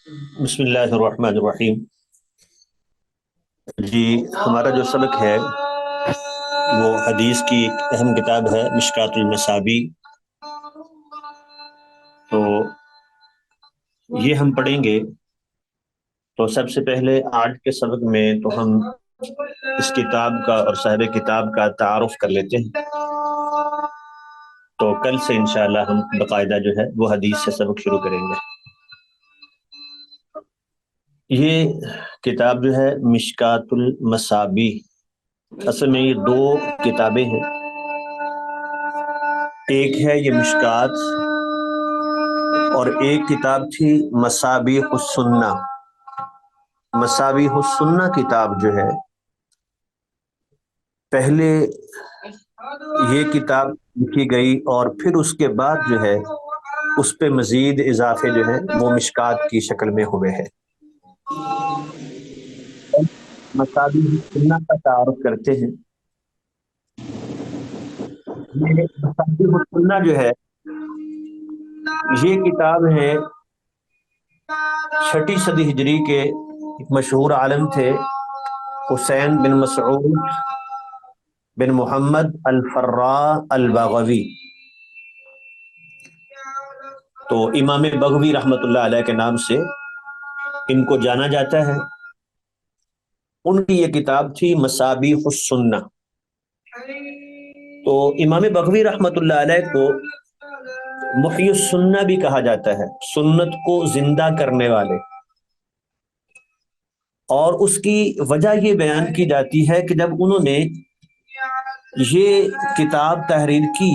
بسم اللہ الرحمن الرحیم۔ جی، ہمارا جو سبق ہے وہ حدیث کی ایک اہم کتاب ہے مشکات المصابیح۔ تو یہ ہم پڑھیں گے۔ تو سب سے پہلے آج کے سبق میں تو ہم اس کتاب کا اور صاحب کتاب کا تعارف کر لیتے ہیں۔ تو کل سے انشاءاللہ ہم باقاعدہ جو ہے وہ حدیث سے سبق شروع کریں گے۔ یہ کتاب جو ہے مشکات المصابیح، اصل میں یہ دو کتابیں ہیں۔ ایک ہے یہ مشکات اور ایک کتاب تھی مصابیح السنہ۔ مصابیح السنہ کتاب جو ہے، پہلے یہ کتاب لکھی گئی اور پھر اس کے بعد جو ہے اس پہ مزید اضافے جو ہیں وہ مشکات کی شکل میں ہوئے ہیں۔ مصابیح السنہ کا تعارف کرتے ہیں۔ یہ مصابیح السنہ جو ہے یہ کتاب ہے 6 صدی ہجری کے ایک مشہور عالم تھے حسین بن مسعود بن محمد الفراء البغوی۔ تو امام بغوی رحمۃ اللہ علیہ کے نام سے ان کو جانا جاتا ہے۔ ان کی یہ کتاب تھی مصابیح السنہ۔ تو امام بغوی رحمۃ اللہ علیہ کو محیی السنہ بھی کہا جاتا ہے، سنت کو زندہ کرنے والے۔ اور اس کی وجہ یہ بیان کی جاتی ہے کہ جب انہوں نے یہ کتاب تحریر کی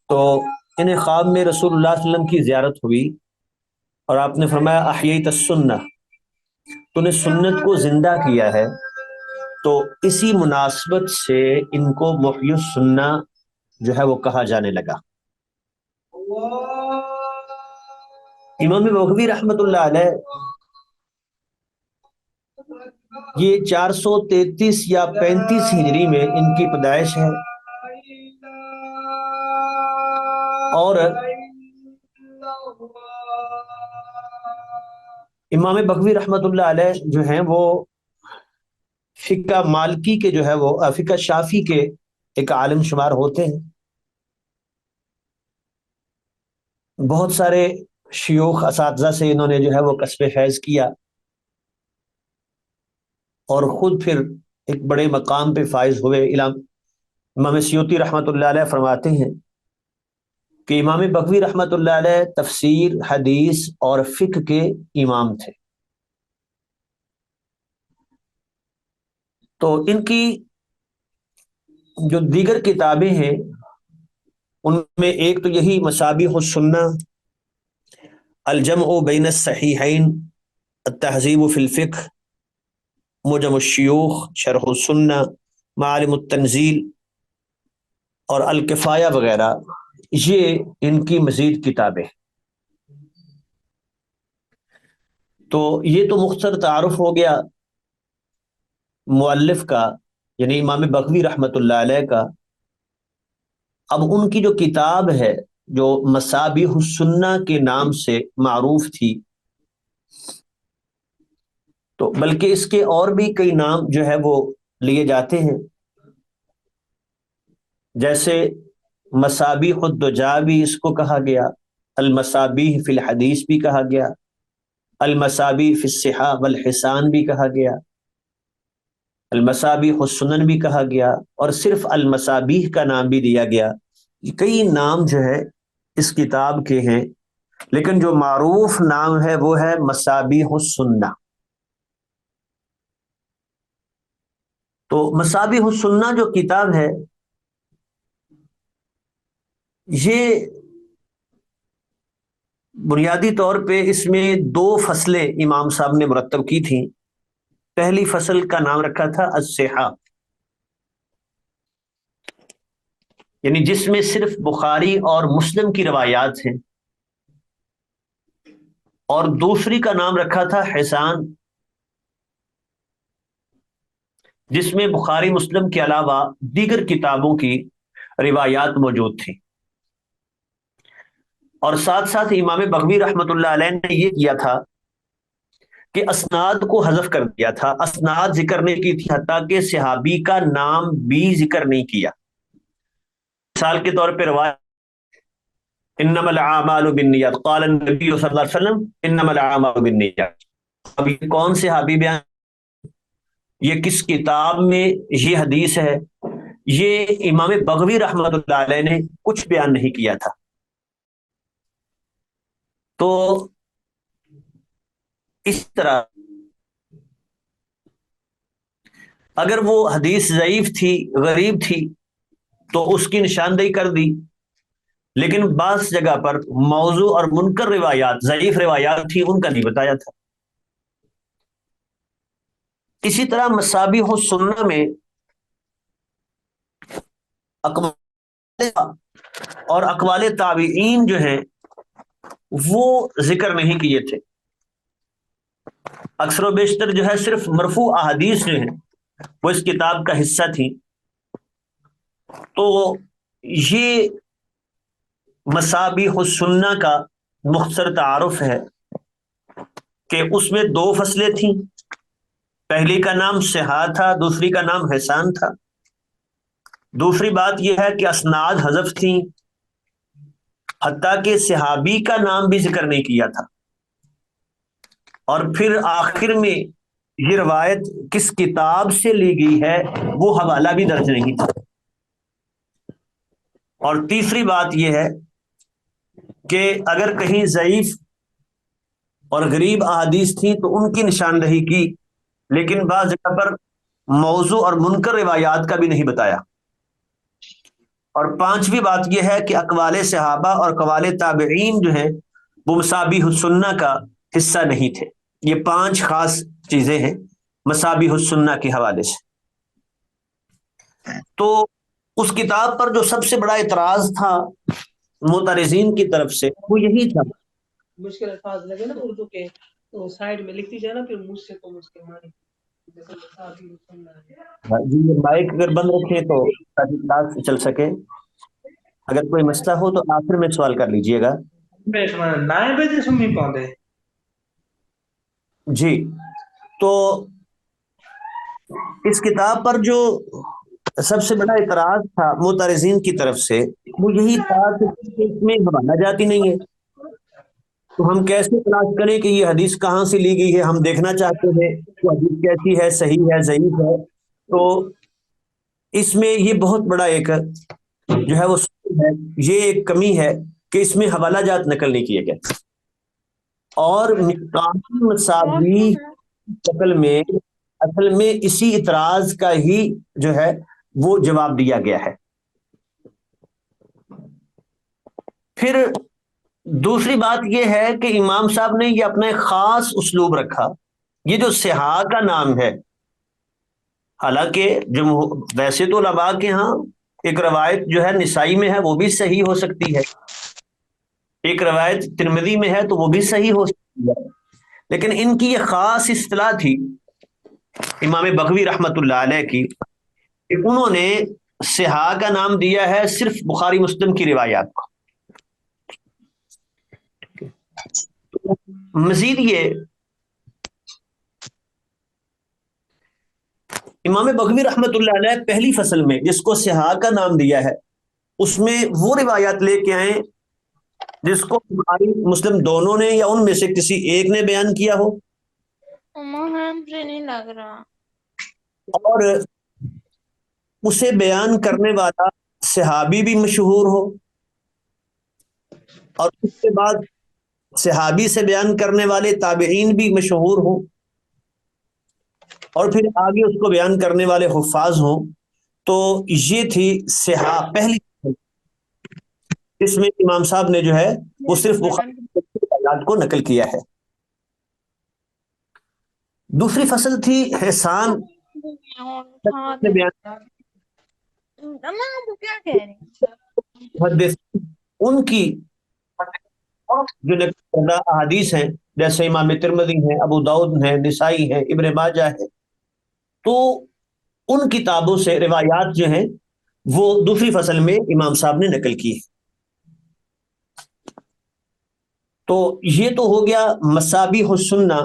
تو انہیں خواب میں رسول اللہ صلی اللہ علیہ وسلم کی زیارت ہوئی اور آپ نے فرمایا احییت السنہ، تو نے سنت کو زندہ کیا ہے۔ تو اسی مناسبت سے ان کو محیی السنہ جو ہے وہ کہا جانے لگا۔ امام بغوی رحمۃ اللہ علیہ یہ 433 یا 35 ہجری میں ان کی پیدائش ہے، اور امام بغوی رحمۃ اللہ علیہ جو ہیں وہ فقہ مالکی کے جو ہے وہ فقہ شافی کے ایک عالم شمار ہوتے ہیں۔ بہت سارے شیوخ اساتذہ سے انہوں نے جو ہے وہ کسب فیض کیا اور خود پھر ایک بڑے مقام پہ فائز ہوئے۔ امام سیوطی رحمۃ اللہ علیہ فرماتے ہیں کہ امام بغوی رحمۃ اللہ علیہ تفسیر، حدیث اور فقہ کے امام تھے۔ تو ان کی جو دیگر کتابیں ہیں ان میں ایک تو یہی مصابیح السنہ، الجمع بین الصحیحین، التہذیب فی الفقہ، معجم الشیوخ، شرح السنہ، معالم التنزیل اور الکفایہ وغیرہ، یہ ان کی مزید کتابیں۔ تو یہ تو مختصر تعارف ہو گیا مؤلف کا، یعنی امام بغوی رحمۃ اللہ علیہ کا۔ اب ان کی جو کتاب ہے جو مصابیح السنہ کے نام سے معروف تھی، تو بلکہ اس کے اور بھی کئی نام جو ہے وہ لیے جاتے ہیں، جیسے مصابیح الدجا بھی اس کو کہا گیا، المصابیح فی الحدیث بھی کہا گیا، المصابیح فی الصحاح والحسان بھی کہا گیا، المصابیح السنن بھی کہا گیا، اور صرف المصابیح کا نام بھی دیا گیا۔ کئی نام جو ہے اس کتاب کے ہیں، لیکن جو معروف نام ہے وہ ہے مصابیح السنہ۔ تو مصابیح السنہ جو کتاب ہے، یہ بنیادی طور پہ اس میں 2 فصلیں امام صاحب نے مرتب کی تھیں۔ پہلی فصل کا نام رکھا تھا الصحاح، یعنی جس میں صرف بخاری اور مسلم کی روایات ہیں، اور دوسری کا نام رکھا تھا حسان، جس میں بخاری مسلم کے علاوہ دیگر کتابوں کی روایات موجود تھیں۔ اور ساتھ ساتھ امام بغوی رحمۃ اللہ علیہ نے یہ کیا تھا کہ اسناد کو حذف کر دیا تھا، اسناد ذکر نہیں کی تھی، حتیٰ کہ صحابی کا نام بھی ذکر نہیں کیا۔ مثال کے طور پہ روایت انما الاعمال بالنیات قال النبی صلی اللہ علیہ وسلم انما الاعمال بالنیات، اب یہ کون صحابی بیان، یہ کس کتاب میں یہ حدیث ہے؟ یہ امام بغوی رحمۃ اللہ علیہ نے کچھ بیان نہیں کیا تھا۔ تو اس طرح اگر وہ حدیث ضعیف تھی، غریب تھی، تو اس کی نشاندہی کر دی، لیکن بعض جگہ پر موضوع اور منکر روایات، ضعیف روایات تھی، ان کا نہیں بتایا تھا۔ اسی طرح مصابیح السنہ میں اقوال اور اقوال تابعین جو ہیں وہ ذکر نہیں کیے تھے، اکثر و بیشتر جو ہے صرف مرفوع احادیث جو ہیں وہ اس کتاب کا حصہ تھی۔ تو یہ مصابیح السنہ کا مختصر تعارف ہے کہ اس میں دو فصلیں تھیں، پہلی کا نام صحاح تھا، دوسری کا نام حسان تھا۔ دوسری بات یہ ہے کہ اسناد حذف تھیں، حتیٰ کہ صحابی کا نام بھی ذکر نہیں کیا تھا، اور پھر آخر میں یہ روایت کس کتاب سے لی گئی ہے وہ حوالہ بھی درج نہیں تھا۔ اور تیسری بات یہ ہے کہ اگر کہیں ضعیف اور غریب احادیث تھیں تو ان کی نشاندہی کی، لیکن بعض جگہ پر موضوع اور منکر روایات کا بھی نہیں بتایا۔ اور پانچویں بات یہ ہے کہ اقوال صحابہ اور اقوال تابعین جو ہیں وہ مصابیح السنہ کا حصہ نہیں تھے۔ یہ پانچ خاص چیزیں ہیں مصابیح السنہ کے حوالے سے۔ تو اس کتاب پر جو سب سے بڑا اعتراض تھا معترضین کی طرف سے وہ یہی تھا، مشکل الفاظ لگے نا اردو کے تو سائڈ میں لکھتی جائے نا، پھر مجھ سے تو مشکل مانی جی مائک اگر بند رکھیں تو تاکہ کلاس چل سکے، اگر کوئی مسئلہ ہو تو آخر میں سوال کر لیجئے گا۔ 9 بجے سمی پاؤں جی تو اس کتاب پر جو سب سے بڑا اعتراض تھا معترضین کی طرف سے وہ یہی تھا کہ اس میں حوالہ جات ہی نہیں ہے، تو ہم کیسے تلاش کریں کہ یہ حدیث کہاں سے لی گئی ہے؟ ہم دیکھنا چاہتے ہیں کہ حدیث کیسی ہے، صحیح ہے، ضعیف ہے۔ تو اس میں یہ بہت بڑا ایک جو ہے وہ ہے، یہ ایک کمی ہے کہ اس میں حوالہ جات نقل نہیں کیے گئے، اور قانون مساوی شکل میں اصل میں اسی اعتراض کا ہی جو ہے وہ جواب دیا گیا ہے۔ پھر دوسری بات یہ ہے کہ امام صاحب نے یہ اپنا ایک خاص اسلوب رکھا، یہ جو صحاح کا نام ہے، حالانکہ ویسے تو علماء کے ہاں ایک روایت جو ہے نسائی میں ہے وہ بھی صحیح ہو سکتی ہے، ایک روایت ترمذی میں ہے تو وہ بھی صحیح ہو سکتی ہے، لیکن ان کی یہ خاص اصطلاح تھی امام بغوی رحمت اللہ علیہ کی کہ انہوں نے صحاح کا نام دیا ہے صرف بخاری مسلم کی روایات کو۔ مزید یہ امام بغوی رحمت اللہ علیہ پہلی فصل میں جس کو صحاح کا نام دیا ہے اس میں وہ روایات لے کے آئیں جس کو بخاری مسلم دونوں نے یا ان میں سے کسی ایک نے بیان کیا ہو، نہیں لگ رہا، اور اسے بیان کرنے والا صحابی بھی مشہور ہو، اور اس کے بعد صحابی سے بیان کرنے والے تابعین بھی مشہور ہوں، اور پھر آگے اس کو بیان کرنے والے حفاظ ہوں۔ تو یہ تھی صحاح پہلی، اس میں امام صاحب نے جو ہے وہ صرف بخاری کی روایات کو نقل کیا ہے۔ دوسری فصل تھی احسان محدث، ان کی جو نقل کردہ احادیث ہیں جیسے امام ترمذی ہیں، ابو داؤد ہیں، نسائی ہیں، ابن ماجہ ہے، تو ان کتابوں سے روایات جو ہیں وہ دوسری فصل میں امام صاحب نے نقل کی ہے۔ تو یہ تو ہو گیا مصابیح السنہ.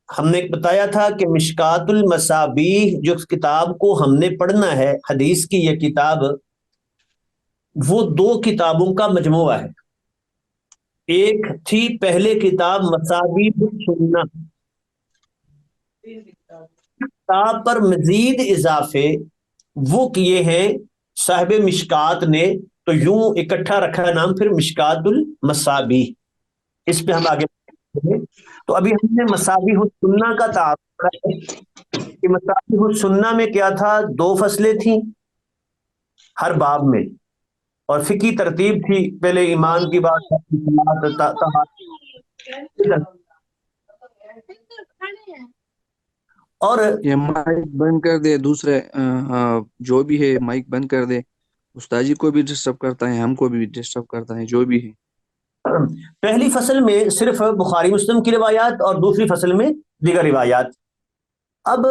ہم نے بتایا تھا کہ مشکات المصابیح جو کتاب کو ہم نے پڑھنا ہے، حدیث کی یہ کتاب، وہ دو کتابوں کا مجموعہ ہے. ایک تھی پہلے کتاب مصابیح السنہ، کتاب پر مزید اضافے وہ کیے ہیں صاحب مشکات نے، تو یوں اکٹھا رکھا نام پھر مشکات المصابیح. اس پہ ہم آگے بڑھیں گے. تو ابھی ہم نے مصابیح السنہ کا تعارف کرا ہے کہ مصابیح السنہ میں کیا تھا، 2 فصلیں تھیں ہر باب میں، اور فقہی ترتیب تھی، پہلے ایمان کی بات، اور یہ مائک بند کر دے، دوسرے جو بھی ہے مائک بند کر دے. استاد جی کو بھی ڈسٹرب کرتا ہے، ہم کو بھی ڈسٹرب کرتا ہے، جو بھی ہے. پہلی فصل میں صرف بخاری مسلم کی روایات اور دوسری فصل میں دیگر روایات. اب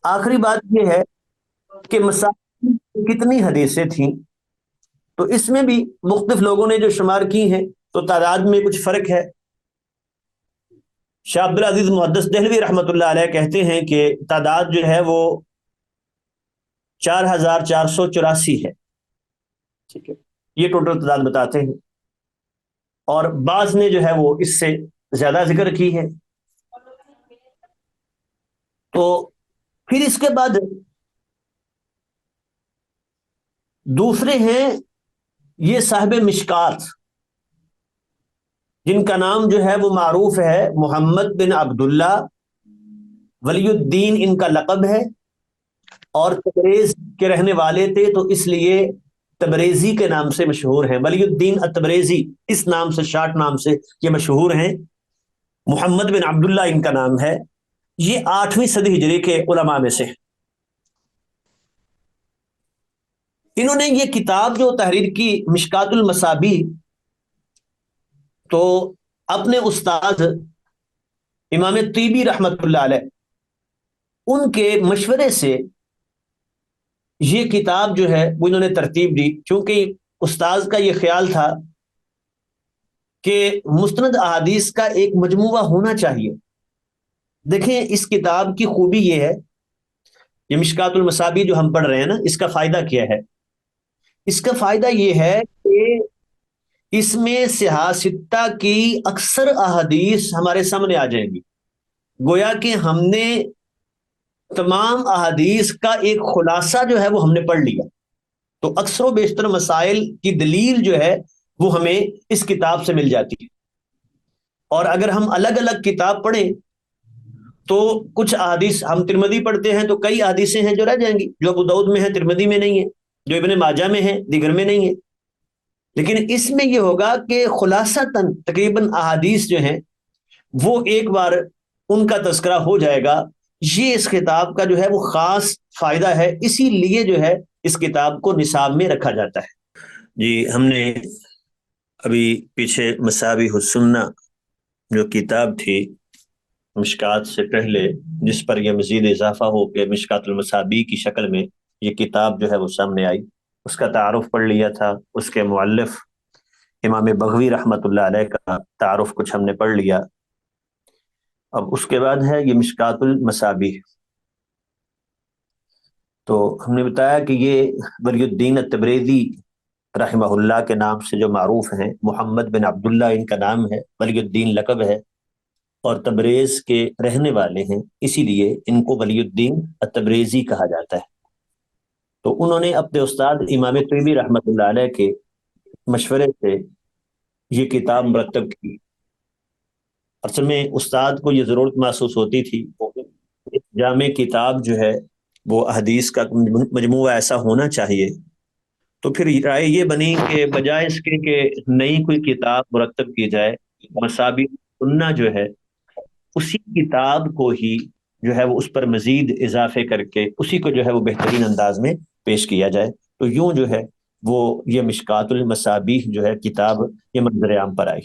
آخری بات یہ ہے کہ مصابیح کتنی حدیثیں تھیں، تو اس میں بھی مختلف لوگوں نے جو شمار کی ہیں تو تعداد میں کچھ فرق ہے. شاہ عبدالعزیز محدث دہلوی رحمۃ اللہ علیہ کہتے ہیں کہ تعداد جو ہے وہ 4484 ہے. ٹھیک ہے، یہ ٹوٹل تعداد بتاتے ہیں، اور بعض نے جو ہے وہ اس سے زیادہ ذکر کی ہے. تو پھر اس کے بعد دوسرے ہیں یہ صاحب مشکات، جن کا نام جو ہے وہ معروف ہے محمد بن عبداللہ ولی الدین، ان کا لقب ہے، اور تبریز کے رہنے والے تھے تو اس لیے تبریزی کے نام سے مشہور ہیں. ولی الدین التبریزی اس نام سے، شارٹ نام سے یہ مشہور ہیں. محمد بن عبداللہ ان کا نام ہے. یہ 8ویں صدی ہجری کے علماء میں سے. انہوں نے یہ کتاب جو تحریر کی مشکات المصابیح، تو اپنے استاد امام طیبی رحمت اللہ علیہ ان کے مشورے سے یہ کتاب جو ہے وہ انہوں نے ترتیب دی، چونکہ استاذ کا یہ خیال تھا کہ مستند احادیث کا ایک مجموعہ ہونا چاہیے. دیکھیں اس کتاب کی خوبی یہ ہے، یہ مشکات المصابیح جو ہم پڑھ رہے ہیں نا، اس کا فائدہ کیا ہے؟ اس کا فائدہ یہ ہے کہ اس میں صحاح کی اکثر احادیث ہمارے سامنے آ جائیں گی. گویا کہ ہم نے تمام احادیث کا ایک خلاصہ جو ہے وہ ہم نے پڑھ لیا، تو اکثر و بیشتر مسائل کی دلیل جو ہے وہ ہمیں اس کتاب سے مل جاتی ہے. اور اگر ہم الگ الگ کتاب پڑھیں تو کچھ احادیث، ہم ترمذی پڑھتے ہیں تو کئی احادیثیں ہیں جو رہ جائیں گی، جو ابو داؤد میں ہیں ترمذی میں نہیں ہے، جو ابن ماجہ میں ہیں دیگر میں نہیں ہے. لیکن اس میں یہ ہوگا کہ خلاصتاً تقریباً احادیث جو ہیں وہ ایک بار ان کا تذکرہ ہو جائے گا. یہ اس کتاب کا جو ہے وہ خاص فائدہ ہے، اسی لیے جو ہے اس کتاب کو نصاب میں رکھا جاتا ہے. جی، ہم نے ابھی پیچھے مصابیح السنہ جو کتاب تھی مشکات سے پہلے، جس پر یہ مزید اضافہ ہو کے مشکات المصابیح کی شکل میں یہ کتاب جو ہے وہ سامنے آئی، اس کا تعارف پڑھ لیا تھا. اس کے مؤلف امام بغوی رحمۃ اللہ علیہ کا تعارف کچھ ہم نے پڑھ لیا. اب اس کے بعد ہے یہ مشکات المصابیح. تو ہم نے بتایا کہ یہ ولی الدین التبریزی رحمہ اللہ کے نام سے جو معروف ہیں، محمد بن عبداللہ ان کا نام ہے، ولی الدین لقب ہے، اور تبریز کے رہنے والے ہیں، اسی لیے ان کو ولی الدین التبریزی کہا جاتا ہے. تو انہوں نے اپنے استاد امام طیبی رحمۃ اللہ علیہ کے مشورے سے یہ کتاب مرتب کی. اصل میں استاد کو یہ ضرورت محسوس ہوتی تھی جامع کتاب جو ہے وہ حدیث کا مجموعہ ایسا ہونا چاہیے. تو پھر رائے یہ بنی کہ بجائے اس کے کہ نئی کوئی کتاب مرتب کی جائے، مصابیح السنہ جو ہے اسی کتاب کو ہی جو ہے وہ اس پر مزید اضافے کر کے اسی کو جو ہے وہ بہترین انداز میں پیش کیا جائے. تو یوں جو ہے وہ یہ مشکات المصابیح جو ہے کتاب یہ منظر عام پر آئی.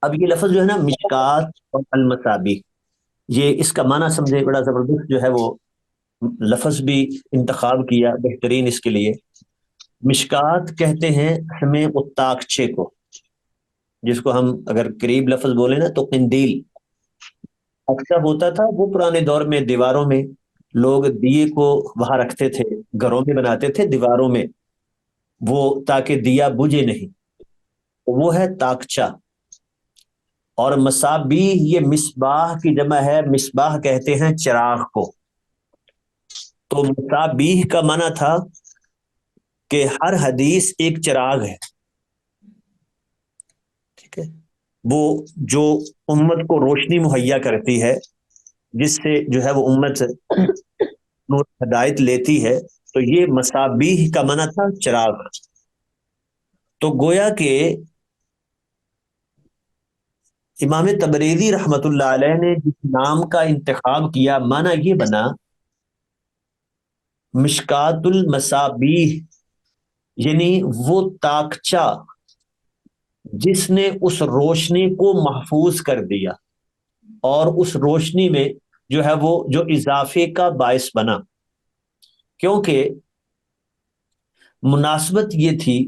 اب یہ لفظ جو ہے نا مشکات اور المصابیح، یہ اس کا معنی سمجھے، بڑا زبردست جو ہے وہ لفظ بھی انتخاب کیا بہترین اس کے لیے. مشکات کہتے ہیں ہمیں وہ تاکچے کو، جس کو ہم اگر قریب لفظ بولیں نا تو قندیل اکثر ہوتا تھا، وہ پرانے دور میں دیواروں میں لوگ دیے کو وہاں رکھتے تھے، گھروں میں بناتے تھے دیواروں میں، وہ تاکہ دیا بجھے نہیں، وہ ہے تاکچہ۔ اور مصابیح یہ مصباح کی جمع ہے، مصباح کہتے ہیں چراغ کو۔ تو مصابیح کا معنی تھا کہ ہر حدیث ایک چراغ ہے، ٹھیک ہے، وہ جو امت کو روشنی مہیا کرتی ہے، جس سے جو ہے وہ امت نور ہدایت لیتی ہے، تو یہ مصابیح کا معنی تھا چراغ۔ تو گویا کہ امام تبریزی رحمت اللہ علیہ نے جس نام کا انتخاب کیا، معنی یہ بنا مشکات المصابیح، یعنی وہ تاکچہ جس نے اس روشنی کو محفوظ کر دیا اور اس روشنی میں جو ہے وہ جو اضافے کا باعث بنا۔ کیونکہ مناسبت یہ تھی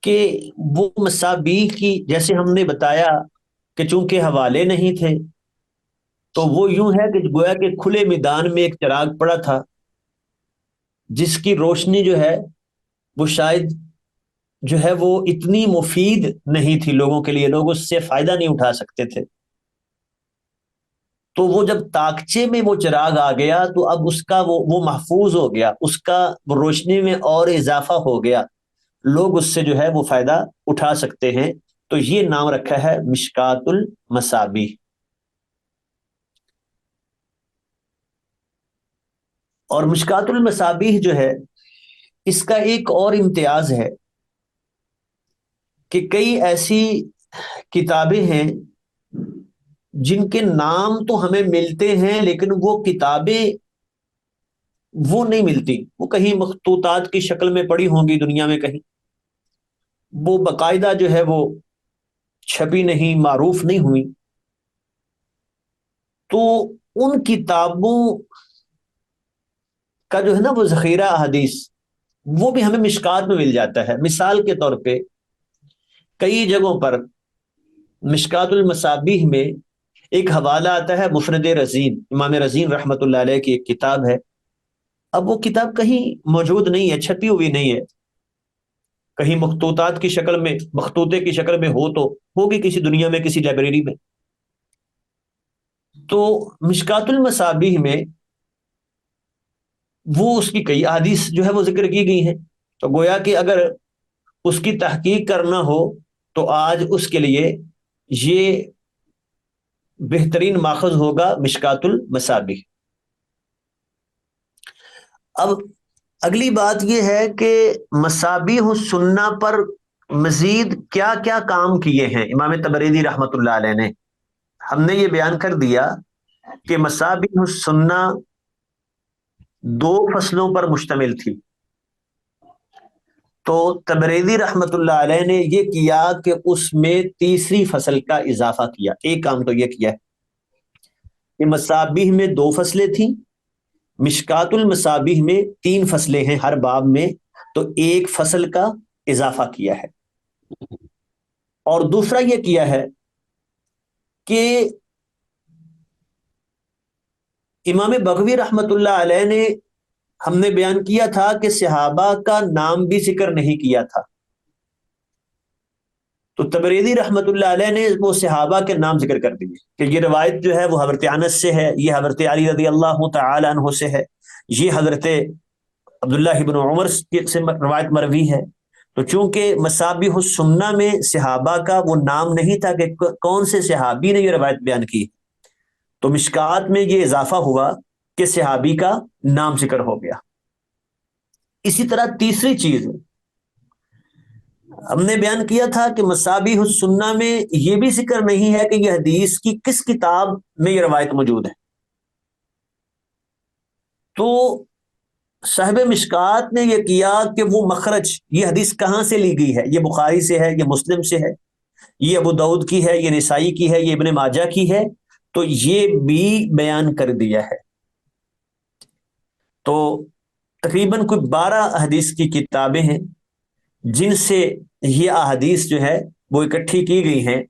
کہ وہ مصابیح کی، جیسے ہم نے بتایا کہ چونکہ حوالے نہیں تھے تو وہ یوں ہے کہ گویا کہ کھلے میدان میں ایک چراغ پڑا تھا جس کی روشنی جو ہے وہ شاید جو ہے وہ اتنی مفید نہیں تھی لوگوں کے لیے، لوگ اس سے فائدہ نہیں اٹھا سکتے تھے۔ تو وہ جب تاکچے میں وہ چراغ آ گیا تو اب اس کا وہ محفوظ ہو گیا، اس کا وہ روشنی میں اور اضافہ ہو گیا، لوگ اس سے جو ہے وہ فائدہ اٹھا سکتے ہیں، تو یہ نام رکھا ہے مشکات المصابیح۔ اور مشکات المصابیح جو ہے اس کا ایک اور امتیاز ہے کہ کئی ایسی کتابیں ہیں جن کے نام تو ہمیں ملتے ہیں لیکن وہ کتابیں وہ نہیں ملتی، وہ کہیں مخطوطات کی شکل میں پڑی ہوں گی دنیا میں کہیں، وہ باقاعدہ جو ہے وہ چھپی نہیں، معروف نہیں ہوئی۔ تو ان کتابوں کا جو ہے نا وہ ذخیرہ احادیث وہ بھی ہمیں مشکات میں مل جاتا ہے۔ مثال کے طور پہ کئی جگہوں پر مشکات المصابیح میں ایک حوالہ آتا ہے مفرد رزین، امام رزین رحمت اللہ علیہ کی ایک کتاب ہے۔ اب وہ کتاب کہیں موجود نہیں ہے، چھپی ہوئی نہیں ہے، کہیں مخطوطات کی شکل میں، مخطوطے کی شکل میں ہو تو ہوگی کسی دنیا میں کسی لائبریری میں۔ تو مشکات المصابیح میں وہ اس کی کئی احادیث جو ہے وہ ذکر کی گئی ہیں، تو گویا کہ اگر اس کی تحقیق کرنا ہو تو آج اس کے لیے یہ بہترین ماخذ ہوگا مشکات المصابیح۔ اب اگلی بات یہ ہے کہ مصابیح السنہ پر مزید کیا کیا کام کیے ہیں امام تبریزی رحمت اللہ علیہ نے۔ ہم نے یہ بیان کر دیا کہ مصابیح السنہ 2 فصلوں پر مشتمل تھی، تو تبریزی رحمت اللہ علیہ نے یہ کیا کہ اس میں تیسری فصل کا اضافہ کیا۔ ایک کام تو یہ کیا ہے کہ مصابیح میں 2 فصلیں تھیں، مشکات المصابیح میں 3 فصلیں ہیں ہر باب میں، تو 1 فصل کا اضافہ کیا ہے۔ اور دوسرا یہ کیا ہے کہ امام بغوی رحمت اللہ علیہ نے، ہم نے بیان کیا تھا کہ صحابہ کا نام بھی ذکر نہیں کیا تھا، تو تبریزی رحمت اللہ علیہ نے وہ صحابہ کے نام ذکر کر دیے کہ یہ روایت جو ہے وہ حضرت انس سے ہے، یہ حضرت علی رضی اللہ تعالی عنہ سے ہے، یہ حضرت عبداللہ بن عمر سے روایت مروی ہے۔ تو چونکہ مصابیح السنہ میں صحابہ کا وہ نام نہیں تھا کہ کون سے صحابی نے یہ روایت بیان کی، تو مشکات میں یہ اضافہ ہوا کہ صحابی کا نام ذکر ہو گیا۔ اسی طرح تیسری چیز ہم نے بیان کیا تھا کہ مصابیح السنہ میں یہ بھی ذکر نہیں ہے کہ یہ حدیث کی کس کتاب میں یہ روایت موجود ہے، تو صاحب مشکات نے یہ کیا کہ وہ مخرج، یہ حدیث کہاں سے لی گئی ہے، یہ بخاری سے ہے، یہ مسلم سے ہے، یہ ابو داؤد کی ہے، یہ نسائی کی ہے، یہ ابن ماجہ کی ہے، تو یہ بھی بیان کر دیا ہے۔ تو تقریباً کوئی 12 حدیث کی کتابیں ہیں جن سے یہ احادیث جو ہے وہ اکٹھی کی گئی ہیں،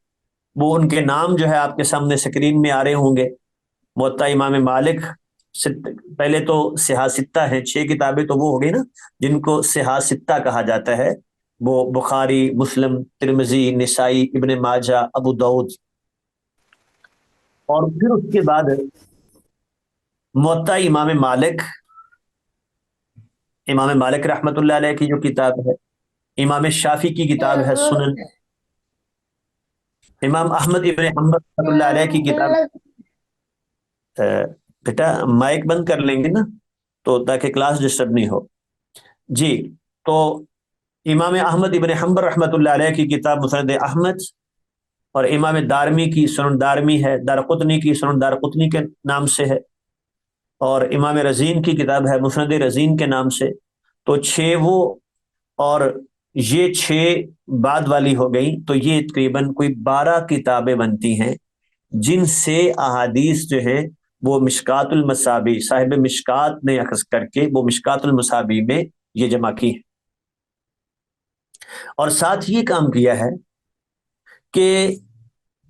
وہ ان کے نام جو ہے آپ کے سامنے اسکرین میں آ رہے ہوں گے۔ موطا امام مالک، پہلے تو صحاح ستہ ہیں، 6 کتابیں تو وہ ہو گئی نا جن کو صحاح ستہ کہا جاتا ہے، وہ بخاری، مسلم، ترمذی، نسائی، ابن ماجہ، ابو داؤد۔ اور پھر اس کے بعد موطا امام مالک رحمۃ اللہ علیہ کی جو کتاب ہے، امام شافی کی کتاب ہے سنن، امام احمد ابن حنبل رحمۃ اللہ علیہ کی کتاب۔ بیٹا مائک بند کر لیں گے نا تو تاکہ کلاس ڈسٹرب نہیں ہو۔ جی، تو امام احمد ابن حنبل رحمۃ اللہ علیہ کی کتاب مسند احمد، اور امام دارمی کی سنن دارمی ہے، دارقطنی کی سنن دارقطنی کے نام سے ہے، اور امام رزین کی کتاب ہے مسند رزین کے نام سے۔ تو 6 وہ اور یہ 6 بعد والی ہو گئی، تو یہ تقریباً کوئی 12 کتابیں بنتی ہیں جن سے احادیث جو ہے وہ مشکات المصابیح، صاحب مشکات نے اخذ کر کے وہ مشکات المصابیح میں یہ جمع کی ہے۔ اور ساتھ یہ کام کیا ہے کہ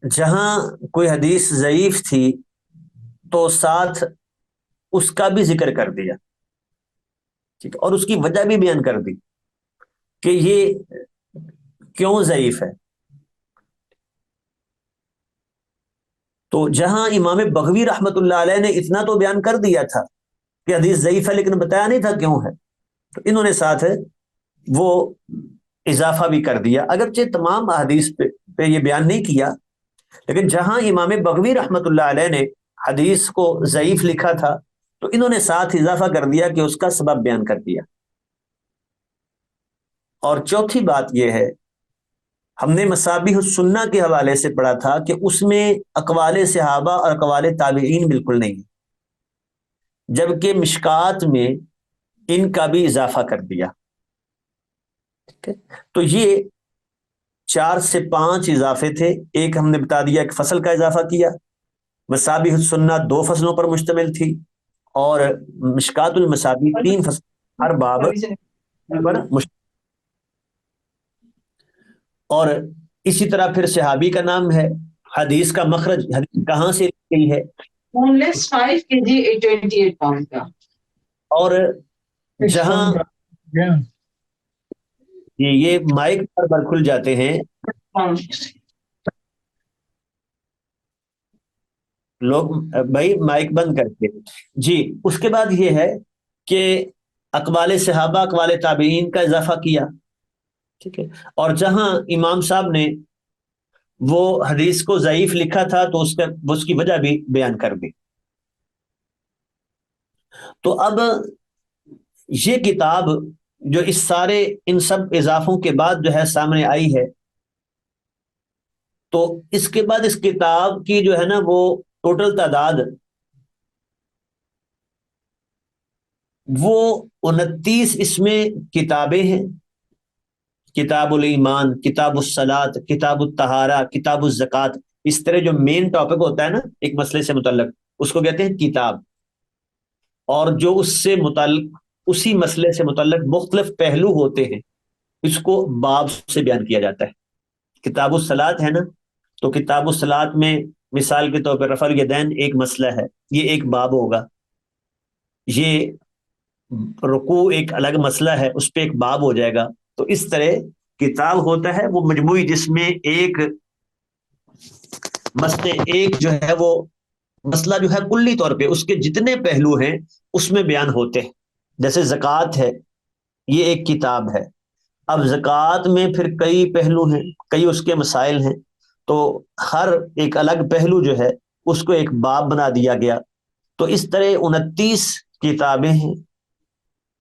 جہاں کوئی حدیث ضعیف تھی تو ساتھ اس کا بھی ذکر کر دیا، ٹھیک، اور اس کی وجہ بھی بیان کر دی کہ یہ کیوں ضعیف ہے۔ تو جہاں امام بغوی رحمۃ اللہ علیہ نے اتنا تو بیان کر دیا تھا کہ حدیث ضعیف ہے، لیکن بتایا نہیں تھا کیوں ہے، تو انہوں نے ساتھ وہ اضافہ بھی کر دیا، اگرچہ تمام احادیث پہ یہ بیان نہیں کیا، لیکن جہاں امام بغوی رحمۃ اللہ علیہ نے حدیث کو ضعیف لکھا تھا تو انہوں نے ساتھ اضافہ کر دیا کہ اس کا سبب بیان کر دیا۔ اور چوتھی بات یہ ہے، ہم نے مصابیح السنہ کے حوالے سے پڑھا تھا کہ اس میں اقوال صحابہ اور اقوال تابعین بالکل نہیں، جبکہ مشکات میں ان کا بھی اضافہ کر دیا۔ تو یہ 4 سے 5 اضافے تھے، ایک ہم نے بتا دیا ایک فصل کا اضافہ کیا، مصابیح السنہ 2 فصلوں پر مشتمل تھی، اور مشکات المصابیح 3 فصل، ہر باب پر مشتمل۔ اور اسی طرح پھر صحابی کا نام ہے، حدیث کا مخرج، حدیث کہاں سے لی گئی ہے، Boneless 5 kg 828 pound کا۔ اور جہاں یہ مائک بار بار کھل جاتے ہیں لوگ، بھائی مائک بند کر کے۔ جی، اس کے بعد یہ ہے کہ اقوال صحابہ اقوال تابعین کا اضافہ کیا، ٹھیک ہے، اور جہاں امام صاحب نے وہ حدیث کو ضعیف لکھا تھا تو اس کی وجہ بھی بیان کر دی۔ تو اب یہ کتاب جو اس سارے ان سب اضافوں کے بعد جو ہے سامنے آئی ہے، تو اس کے بعد اس کتاب کی جو ہے نا وہ ٹوٹل تعداد وہ 29 اس میں کتابیں ہیں۔ کتاب الایمان، کتاب الصلاۃ، کتاب الطہارہ، کتاب الزکوٰۃ، اس طرح جو مین ٹاپک ہوتا ہے نا ایک مسئلے سے متعلق، اس کو کہتے ہیں کتاب، اور جو اس سے متعلق اسی مسئلے سے متعلق مختلف پہلو ہوتے ہیں اس کو باب سے بیان کیا جاتا ہے۔ کتاب الصلاۃ ہے نا، تو کتاب الصلاۃ میں مثال کے طور پر رفع الیدین ایک مسئلہ ہے، یہ ایک باب ہوگا۔ یہ رکوع ایک الگ مسئلہ ہے، اس پہ ایک باب ہو جائے گا۔ تو اس طرح کتاب ہوتا ہے وہ مجموعی جس میں ایک جو ہے وہ مسئلہ جو ہے کلی طور پہ اس کے جتنے پہلو ہیں اس میں بیان ہوتے ہیں۔ جیسے زکوٰۃ ہے، یہ ایک کتاب ہے۔ اب زکوٰۃ میں پھر کئی پہلو ہیں، کئی اس کے مسائل ہیں، تو ہر ایک الگ پہلو جو ہے اس کو ایک باب بنا دیا گیا۔ تو اس طرح 29 کتابیں ہیں،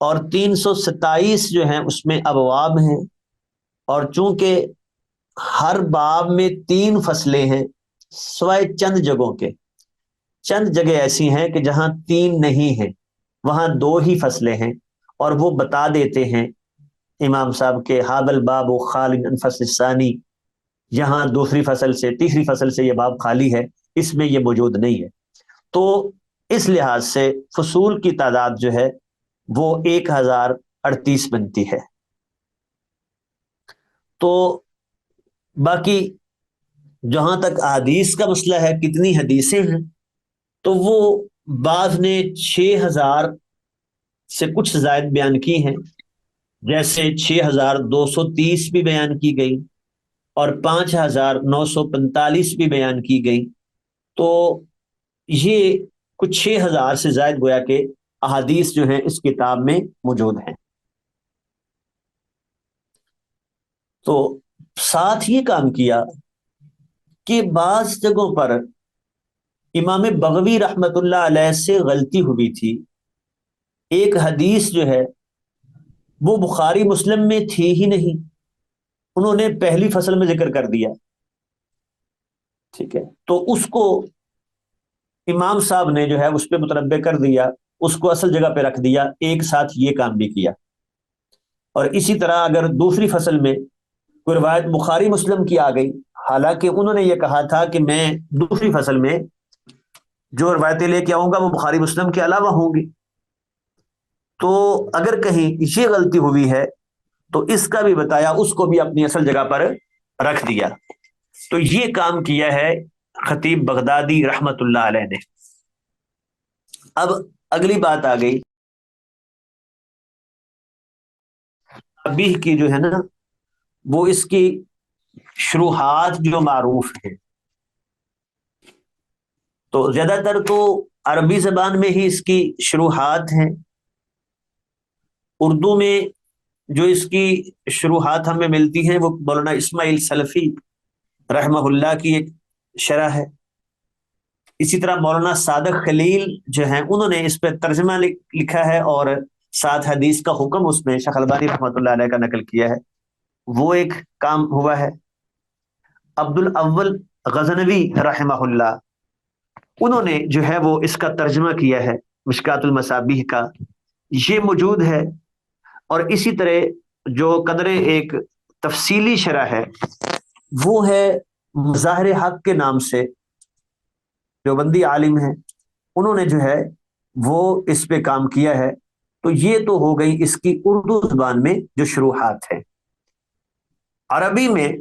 اور 327 جو ہیں اس میں ابواب ہیں، اور چونکہ ہر باب میں 3 فصلیں ہیں، سوائے چند جگہوں کے، چند جگہ ایسی ہیں کہ جہاں 3 نہیں ہیں، وہاں 2 ہی فصلیں ہیں، اور وہ بتا دیتے ہیں امام صاحب کے ہذا الباب خال عن فصل الثانی، یہاں دوسری فصل سے تیسری فصل سے یہ باب خالی ہے، اس میں یہ موجود نہیں ہے۔ تو اس لحاظ سے فصول کی تعداد جو ہے وہ 1038 بنتی ہے۔ تو باقی جہاں تک احادیث کا مسئلہ ہے کتنی حدیثیں ہیں، تو وہ بعض نے 6,000 سے کچھ زائد بیان کی ہیں، جیسے 6,230 بھی بیان کی گئی اور 5,945 بھی بیان کی گئی. تو یہ کچھ 6,000 سے زائد گویا کہ احادیث جو ہیں اس کتاب میں موجود ہیں. تو ساتھ یہ کام کیا کہ بعض جگہوں پر امام بغوی رحمت اللہ علیہ سے غلطی ہوئی تھی. ایک حدیث جو ہے وہ بخاری مسلم میں تھی ہی نہیں، انہوں نے پہلی فصل میں ذکر کر دیا. ٹھیک ہے، تو اس کو امام صاحب نے جو ہے اس پہ متنبع کر دیا، اس کو اصل جگہ پہ رکھ دیا، ایک ساتھ یہ کام بھی کیا. اور اسی طرح اگر دوسری فصل میں کوئی روایت بخاری مسلم کی آ گئی، حالانکہ انہوں نے یہ کہا تھا کہ میں دوسری فصل میں جو روایتیں لے کے آؤں گا وہ بخاری مسلم کے علاوہ ہوں گی، تو اگر کہیں یہ غلطی ہوئی ہے تو اس کا بھی بتایا، اس کو بھی اپنی اصل جگہ پر رکھ دیا. تو یہ کام کیا ہے خطیب بغدادی رحمت اللہ علیہ نے. اب اگلی بات آ گئی تشبیہ کی، جو ہے نا وہ اس کی شروحات جو معروف ہیں، تو زیادہ تر تو عربی زبان میں ہی اس کی شروحات ہیں. اردو میں جو اس کی شروحات ہمیں ملتی ہیں وہ مولانا اسماعیل سلفی رحمہ اللہ کی ایک شرح ہے. اسی طرح مولانا صادق خلیل جو ہیں انہوں نے اس پہ ترجمہ لکھا ہے، اور 7 حدیث کا حکم اس میں شیخ البانی رحمۃ اللہ علیہ کا نقل کیا ہے، وہ ایک کام ہوا ہے. عبد الاول غزنوی رحمہ اللہ انہوں نے جو ہے وہ اس کا ترجمہ کیا ہے مشکات المصابیح کا، یہ موجود ہے. اور اسی طرح جو قدر ایک تفصیلی شرح ہے وہ ہے مظاہر حق کے نام سے، جو بندی عالم ہیں انہوں نے جو ہے وہ اس پہ کام کیا ہے. تو یہ تو ہو گئی اس کی اردو زبان میں جو شروحات ہیں. عربی میں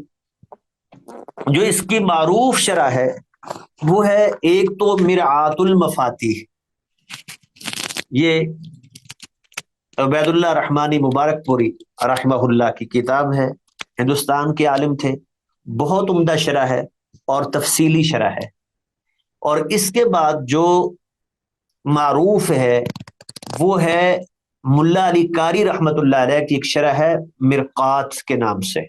جو اس کی معروف شرح ہے وہ ہے ایک تو مرعات المفاتیح، یہ عبید اللہ رحمانی مبارک پوری رحمہ اللہ کی کتاب ہے، ہندوستان کے عالم تھے، بہت عمدہ شرح ہے اور تفصیلی شرح ہے. اور اس کے بعد جو معروف ہے وہ ہے ملا علی قاری رحمت اللہ علیہ کی ایک شرح ہے مرقات کے نام سے.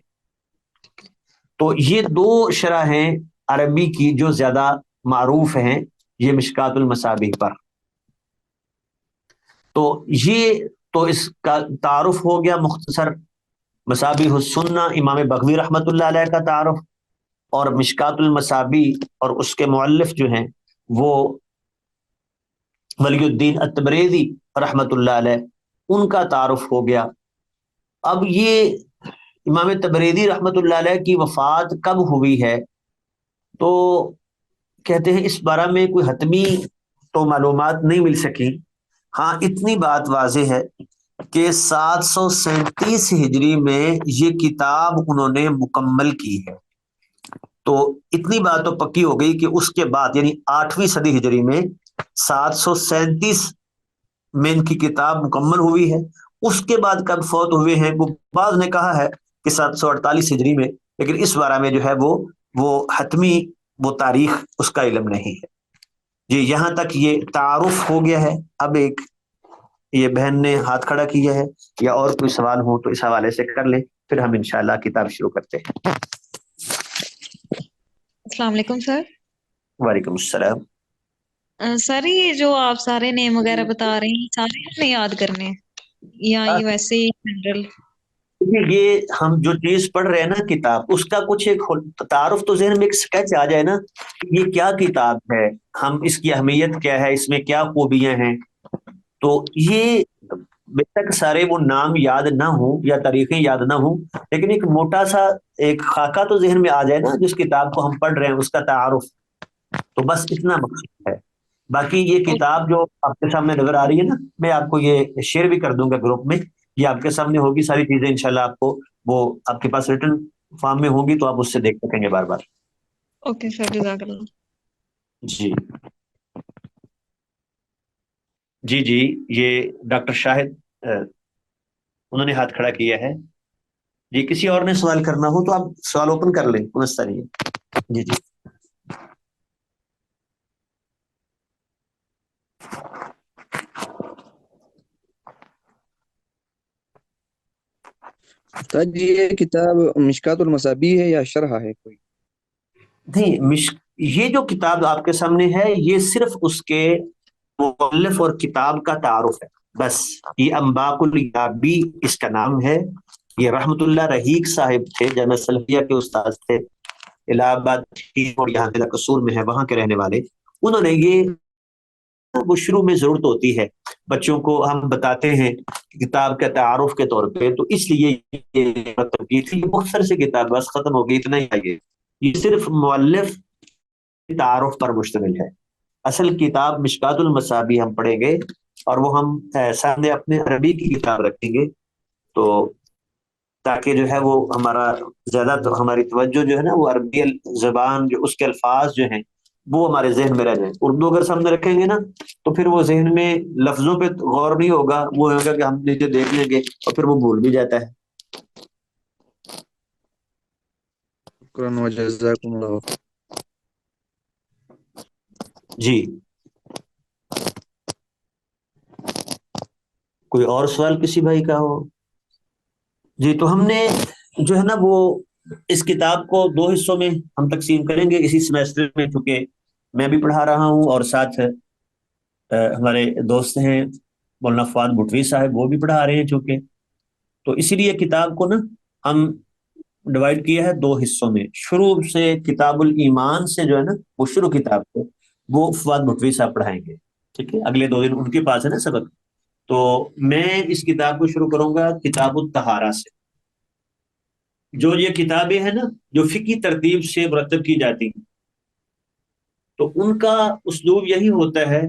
تو یہ 2 شرح ہیں عربی کی جو زیادہ معروف ہیں یہ مشکات المصابیح پر. تو یہ تو اس کا تعارف ہو گیا مختصر، مصابیح السنہ امام بغوی رحمت اللہ علیہ کا تعارف، اور مشکات المصابیح اور اس کے مؤلف جو ہیں وہ ولی الدین التبریزی رحمت اللہ علیہ، ان کا تعارف ہو گیا. اب یہ امام تبریزی رحمت اللہ علیہ کی وفات کب ہوئی ہے تو کہتے ہیں اس بارے میں کوئی حتمی تو معلومات نہیں مل سکی. ہاں اتنی بات واضح ہے کہ 737 ہجری میں یہ کتاب انہوں نے مکمل کی ہے. تو اتنی بات تو پکی ہو گئی کہ اس کے بعد یعنی 8ویں صدی ہجری میں 737 میں ان کی کتاب مکمل ہوئی ہے. اس کے بعد کب فوت ہوئے ہیں وہ بعض نے کہا ہے کہ 748 ہجری میں، لیکن اس بارے میں جو ہے وہ حتمی وہ تاریخ اس کا علم نہیں ہے. جی یہاں تک یہ تعارف ہو گیا ہے. اب ایک یہ بہن نے ہاتھ کھڑا کیا ہے، یا اور کوئی سوال ہو تو اس حوالے سے کر لیں، پھر ہم انشاءاللہ کتاب شروع کرتے ہیں. السلام علیکم سر. وعلیکم السلام. سر یہ جو آپ سارے نیم وغیرہ بتا رہے ہیں سارے ہمیں یاد کرنے ہیں یا یہ ویسے ہی جنرل؟ یہ ہم جو چیز پڑھ رہے ہیں نا کتاب، اس کا کچھ ایک تعارف تو ذہن میں ایک سکیچ آ جائے نا، یہ کیا کتاب ہے، ہم اس کی اہمیت کیا ہے، اس میں کیا خوبیاں ہیں. تو یہ بے شک سارے وہ نام یاد نہ ہوں یا تاریخیں یاد نہ ہوں، لیکن ایک موٹا سا ایک خاکہ تو ذہن میں آ جائے نا جس کتاب کو ہم پڑھ رہے ہیں، اس کا تعارف. تو بس اتنا مقصد ہے. باقی یہ کتاب جو آپ کے سامنے نظر آ رہی ہے نا، میں آپ کو یہ شیئر بھی کر دوں گا گروپ میں، یہ آپ کے سامنے ہوگی ساری چیزیں انشاءاللہ. آپ کو وہ آپ کے پاس ریٹن فارم میں ہوگی تو آپ اس سے دیکھ سکیں گے بار بار. اوکے سر، جزاک اللہ. جی جی جی یہ ڈاکٹر شاہد انہوں نے ہاتھ کھڑا کیا ہے. جی کسی اور نے سوال کرنا ہو تو آپ سوال اوپن کر لیں، کوئی مسئلہ نہیں ہے. جی جی استاد جی یہ کتاب مشکات المصابیح ہے یا شرح ہے کوئی؟ نہیں، یہ جو کتاب آپ کے سامنے ہے یہ صرف اس کے مؤلف اور کتاب کا تعارف ہے بس. یہ انباق الیابی اس کا نام ہے. یہ رحمت اللہ رحیق صاحب تھے، جامعہ سلفیہ کے استاد تھے، الہ آباد اور یہاں ضلع قصور میں ہے، وہاں کے رہنے والے. انہوں نے یہ وہ شروع میں ضرورت ہوتی ہے بچوں کو ہم بتاتے ہیں کتاب کے تعارف کے طور پہ، تو اس لیے یہ مطلب کی تھی. مختصر سی کتاب بس ختم ہو گئی، اتنا ہی آئیے. یہ صرف مؤلف تعارف پر مشتمل ہے. اصل کتاب مشکات المصابیح ہم پڑھیں گے اور وہ ہم سامنے اپنے عربی کی کتاب رکھیں گے، تو تاکہ جو ہے وہ ہمارا زیادہ ہماری توجہ جو ہے نا وہ عربی زبان جو اس کے الفاظ جو ہیں وہ ہمارے ذہن میں رہ جائیں. اردو اگر سامنے رکھیں گے نا تو پھر وہ ذہن میں لفظوں پہ غور نہیں ہوگا، وہ ہوگا کہ ہم نیچے دیکھ لیں گے اور پھر وہ بھول بھی جاتا ہے. شکراً و جزاکم اللہ. جی کوئی اور سوال کسی بھائی کا ہو؟ جی تو ہم نے جو ہے نا وہ اس کتاب کو 2 حصوں میں ہم تقسیم کریں گے اسی سیمسٹر میں، چونکہ میں بھی پڑھا رہا ہوں اور ساتھ ہمارے دوست ہیں مولانا فؤاد بٹوی صاحب، وہ بھی پڑھا رہے ہیں چونکہ، تو اسی لیے کتاب کو نا ہم ڈیوائڈ کیا ہے 2 حصوں میں. شروع سے کتاب الایمان سے جو ہے نا وہ شروع کتاب کو وہ فؤاد بٹوی صاحب پڑھائیں گے. ٹھیک ہے، اگلے 2 دن ان کے پاس ہے نا سبق. تو میں اس کتاب کو شروع کروں گا کتاب الطہارہ سے. جو یہ کتابیں ہیں نا جو فقہی ترتیب سے مرتب کی جاتی ہیں، تو ان کا اسلوب یہی ہوتا ہے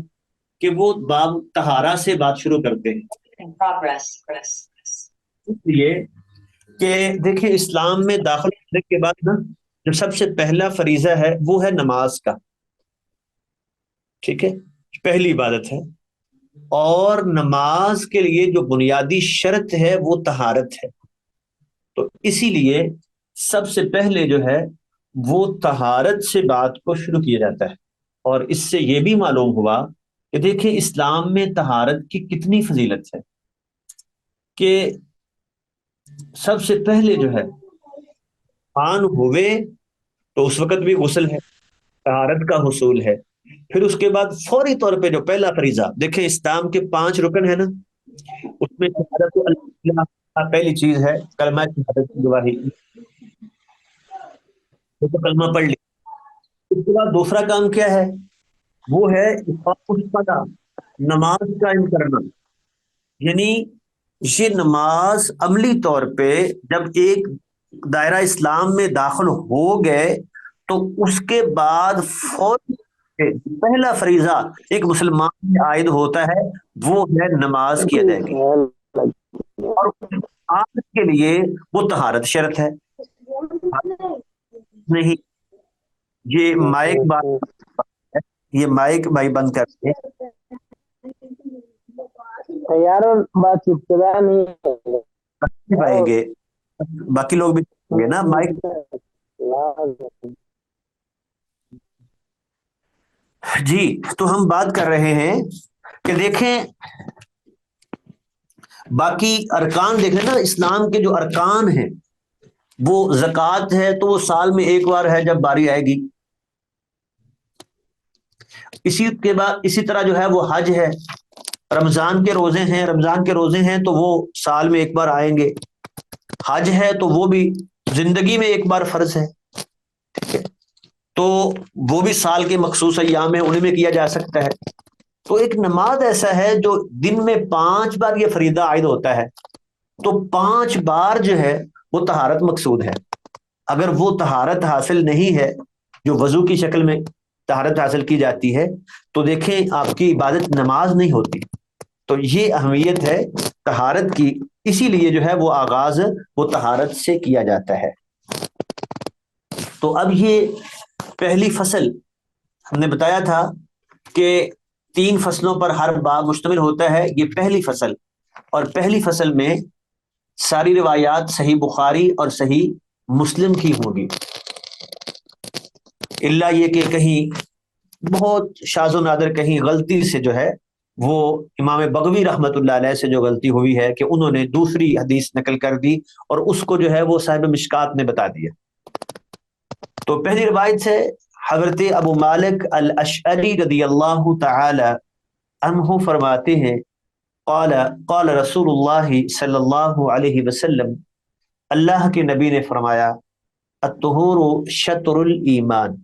کہ وہ باب طہارہ سے بات شروع کرتے ہیں. اس لیے کہ دیکھیں اسلام میں داخل ہونے کے بعد نا جو سب سے پہلا فریضہ ہے وہ ہے نماز کا. ٹھیک ہے، پہلی عبادت ہے، اور نماز کے لیے جو بنیادی شرط ہے وہ طہارت ہے. تو اسی لیے سب سے پہلے جو ہے وہ طہارت سے بات کو شروع کیا جاتا ہے. اور اس سے یہ بھی معلوم ہوا کہ دیکھیں اسلام میں طہارت کی کتنی فضیلت ہے کہ سب سے پہلے جو ہے آن ہوئے تو اس وقت بھی غسل ہے، طہارت کا حصول ہے. پھر اس کے بعد فوری طور پہ جو پہلا فریضہ، دیکھیں اسلام کے 5 رکن ہیں نا، اس میں شہادت اللہ پہلی چیز ہے، کلمہ شہادت کی گواہی، وہ تو کلمہ پڑھ لیا. اس کے بعد دوسرا کام کیا ہے؟ وہ ہے اقامۃ الصلاۃ، نماز قائم کرنا. یعنی یہ نماز عملی طور پہ جب ایک دائرہ اسلام میں داخل ہو گئے تو اس کے بعد فوراً پہلا فریضہ ایک مسلمان میں عائد ہوتا ہے، وہ ہے نماز کی ادائیگی. اور آج کے لیے وہ طہارت شرط ہے. نہیں یہ مائک بات ہے، یہ مائک بھائی بند کر کے یار بات چپکدا نہیں پائیں گے، باقی لوگ بھی پائیں گے نا مائک. جی تو ہم بات کر رہے ہیں کہ دیکھیں باقی ارکان دیکھیں نا، اسلام کے جو ارکان ہیں وہ زکوٰۃ ہے تو وہ سال میں ایک بار ہے جب باری آئے گی. اسی کے بعد اسی طرح جو ہے وہ حج ہے، رمضان کے روزے ہیں، رمضان کے روزے ہیں تو وہ سال میں ایک بار آئیں گے. حج ہے تو وہ بھی زندگی میں ایک بار فرض ہے. ٹھیک ہے، تو وہ بھی سال کے مخصوص ایام میں انہیں میں کیا جا سکتا ہے. تو ایک نماز ایسا ہے جو دن میں 5 بار یہ فریضہ عائد ہوتا ہے، تو 5 بار جو ہے وہ طہارت مقصود ہے. اگر وہ طہارت حاصل نہیں ہے جو وضو کی شکل میں طہارت حاصل کی جاتی ہے تو دیکھیں آپ کی عبادت نماز نہیں ہوتی. تو یہ اہمیت ہے طہارت کی، اسی لیے جو ہے وہ آغاز وہ طہارت سے کیا جاتا ہے. تو اب یہ پہلی فصل ہم نے بتایا تھا کہ 3 فصلوں پر ہر باب مشتمل ہوتا ہے، یہ پہلی فصل، اور پہلی فصل میں ساری روایات صحیح بخاری اور صحیح مسلم کی ہوگی، الا یہ کہ کہیں بہت شاذ و نادر کہیں غلطی سے جو ہے وہ امام بغوی رحمت اللہ علیہ سے جو غلطی ہوئی ہے کہ انہوں نے دوسری حدیث نقل کر دی اور اس کو جو ہے وہ صاحب مشکات نے بتا دیا۔ تو پہلی روایت سے حضرت ابو مالک الاشعری رضی اللہ تعالی عنہ فرماتے ہیں، قال قال رسول اللہ صلی اللہ علیہ وسلم، اللہ کے نبی نے فرمایا، الطہور شطر الایمان،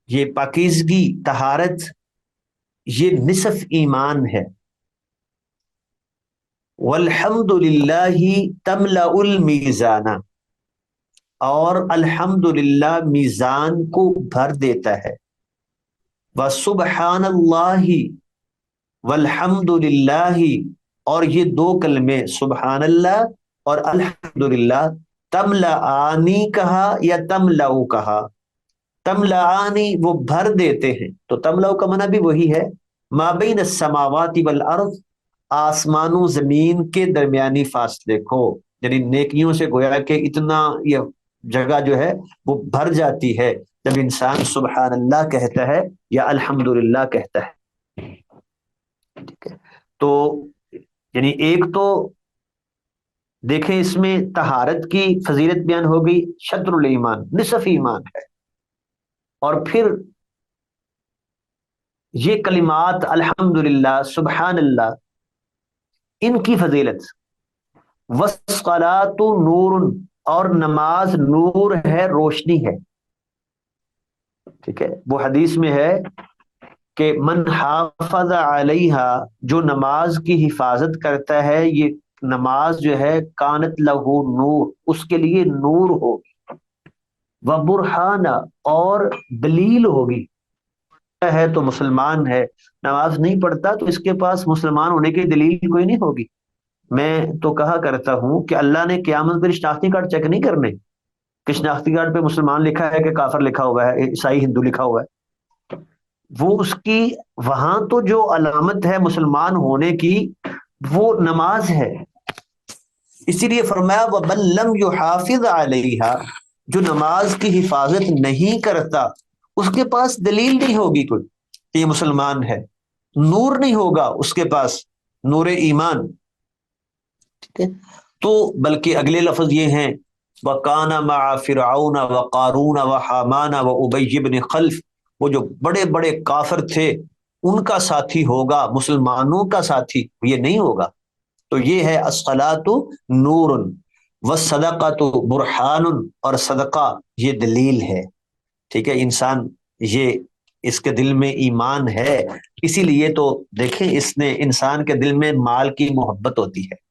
یہ پاکیزگی، طہارت، یہ نصف ایمان ہے۔ والحمد للہ تملأ المیزان، اور الحمدللہ میزان کو بھر دیتا ہے۔ وسبحان اللہ والحمد للہ، اور یہ 2 کلمے سبحان اللہ اور الحمدللہ تملأانی کہا یا تملأ کہا، تملأانی وہ بھر دیتے ہیں، تو تملأ کا معنی بھی وہی ہے، ما بین السماوات والارض، آسمان و زمین کے درمیانی فاصلے کو، یعنی نیکیوں سے گویا کہ اتنا یہ جگہ جو ہے وہ بھر جاتی ہے جب انسان سبحان اللہ کہتا ہے یا الحمدللہ کہتا ہے۔ ٹھیک ہے، تو یعنی ایک تو دیکھیں اس میں طہارت کی فضیلت بیان ہو گئی، شطر الایمان، نصف ایمان ہے، اور پھر یہ کلمات الحمدللہ سبحان اللہ ان کی فضیلت، والصلاۃ نور، اور نماز نور ہے، روشنی ہے۔ ٹھیک ہے، وہ حدیث میں ہے کہ من حافظ علیہا، جو نماز کی حفاظت کرتا ہے، یہ نماز جو ہے کانت لہو نور، اس کے لیے نور ہوگی، وبرہانہ، اور دلیل ہوگی، ہے تو مسلمان ہے، نماز نہیں پڑھتا تو اس کے پاس مسلمان ہونے کی دلیل کوئی نہیں ہوگی۔ میں تو کہا کرتا ہوں کہ اللہ نے قیامت پر شناختی کارڈ چیک نہیں کرنے کہ شناختی کارڈ پہ مسلمان لکھا ہے کہ کافر لکھا ہوا ہے، عیسائی ہندو لکھا ہوا ہے، وہ اس کی وہاں تو جو علامت ہے مسلمان ہونے کی وہ نماز ہے۔ اسی لیے فرمایا وَمَن لَّمْ يُحَافِظْ عَلَيْهَا، جو نماز کی حفاظت نہیں کرتا اس کے پاس دلیل نہیں ہوگی کوئی کہ یہ مسلمان ہے، نور نہیں ہوگا اس کے پاس، نور ایمان۔ ٹھیک ہے، تو بلکہ اگلے لفظ یہ ہیں وَقَانَ مَعَ فِرْعَوْنَ وَقَارُونَ وَحَامَانَ وَأُبَيِّ بْنِ خَلْف، وہ جو بڑے بڑے کافر تھے ان کا ساتھی ہوگا، مسلمانوں کا ساتھی یہ نہیں ہوگا۔ تو یہ ہے الصلاۃ نور والصدقۃ برہان، اور صدقہ یہ دلیل ہے۔ ٹھیک ہے، انسان یہ اس کے دل میں ایمان ہے، اسی لیے تو دیکھیں اس نے انسان کے دل میں مال کی محبت ہوتی ہے،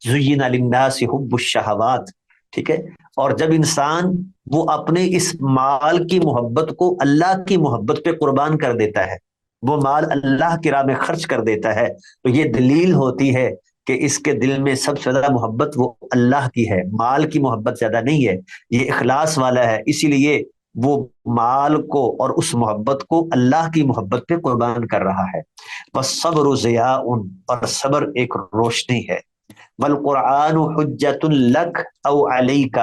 زین للناس حب الشہوات۔ ٹھیک ہے، اور جب انسان وہ اپنے اس مال کی محبت کو اللہ کی محبت پہ قربان کر دیتا ہے، وہ مال اللہ کی راہ میں خرچ کر دیتا ہے، تو یہ دلیل ہوتی ہے کہ اس کے دل میں سب سے زیادہ محبت وہ اللہ کی ہے، مال کی محبت زیادہ نہیں ہے، یہ اخلاص والا ہے، اسی لیے وہ مال کو اور اس محبت کو اللہ کی محبت پہ قربان کر رہا ہے۔ والصبر ضیاء، اور صبر ایک روشنی ہے۔ والقرآن حجت لک او علیک،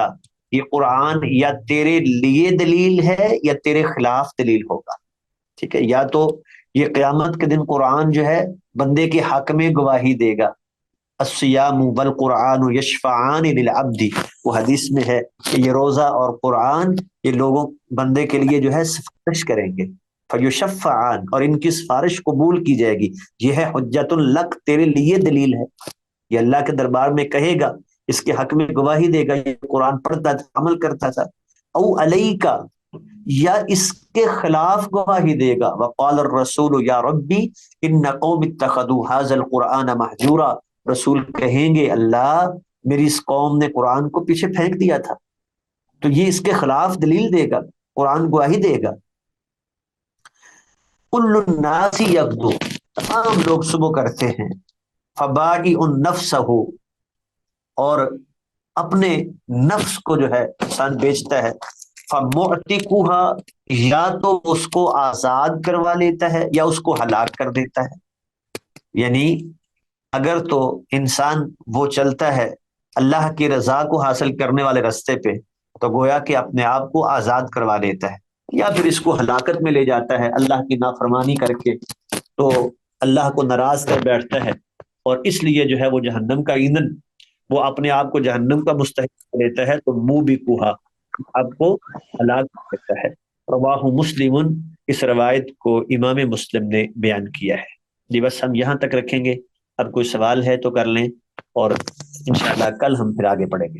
یہ قرآن یا تیرے لیے دلیل ہے یا تیرے خلاف دلیل ہوگا۔ ٹھیک ہے، یا تو یہ قیامت کے دن قرآن جو ہے بندے کے حق میں گواہی دے گا، الصیام والقرآن یشفعان للعبد، وہ حدیث میں ہے کہ یہ روزہ اور قرآن یہ لوگوں بندے کے لیے جو ہے سفارش کریں گے، فیشفعان، اور ان کی سفارش قبول کی جائے گی، یہ ہے حجت لک، تیرے لیے دلیل ہے، یہ اللہ کے دربار میں کہے گا، اس کے حق میں گواہی دے گا، یہ قرآن پڑھتا تھا، عمل کرتا تھا۔ او علیکا، یا اس کے خلاف گواہی دے گا، وقال الرسول یا ربی ان قوم اتخذوا هذا القرآن مہجورا، رسول کہیں گے اللہ میری اس قوم نے قرآن کو پیچھے پھینک دیا تھا، تو یہ اس کے خلاف دلیل دے گا، قرآن گواہی دے گا۔ کل الناس یغدو، تمام لوگ صبح کرتے ہیں، فبائع نفسہ، اور اپنے نفس کو جو ہے انسان بیچتا ہے، فَمُعْتِقُهَا، یا تو اس کو آزاد کروا لیتا ہے یا اس کو ہلاک کر دیتا ہے. یعنی اگر تو انسان وہ چلتا ہے اللہ کی رضا کو حاصل کرنے والے راستے پہ تو گویا کہ اپنے آپ کو آزاد کروا لیتا ہے، یا پھر اس کو ہلاکت میں لے جاتا ہے اللہ کی نافرمانی کر کے، تو اللہ کو ناراض کر بیٹھتا ہے، اور اس لیے جو ہے وہ جہنم کا ایندھن، وہ اپنے آپ کو جہنم کا مستحق لیتا ہے، تو منہ بھی کوہا آپ کو ہلاک کرتا ہے. رواہ مسلم، اس روایت کو امام مسلم نے بیان کیا ہے. جی بس ہم یہاں تک رکھیں گے، اب کوئی سوال ہے تو کر لیں، اور انشاءاللہ کل ہم پھر آگے پڑھیں گے.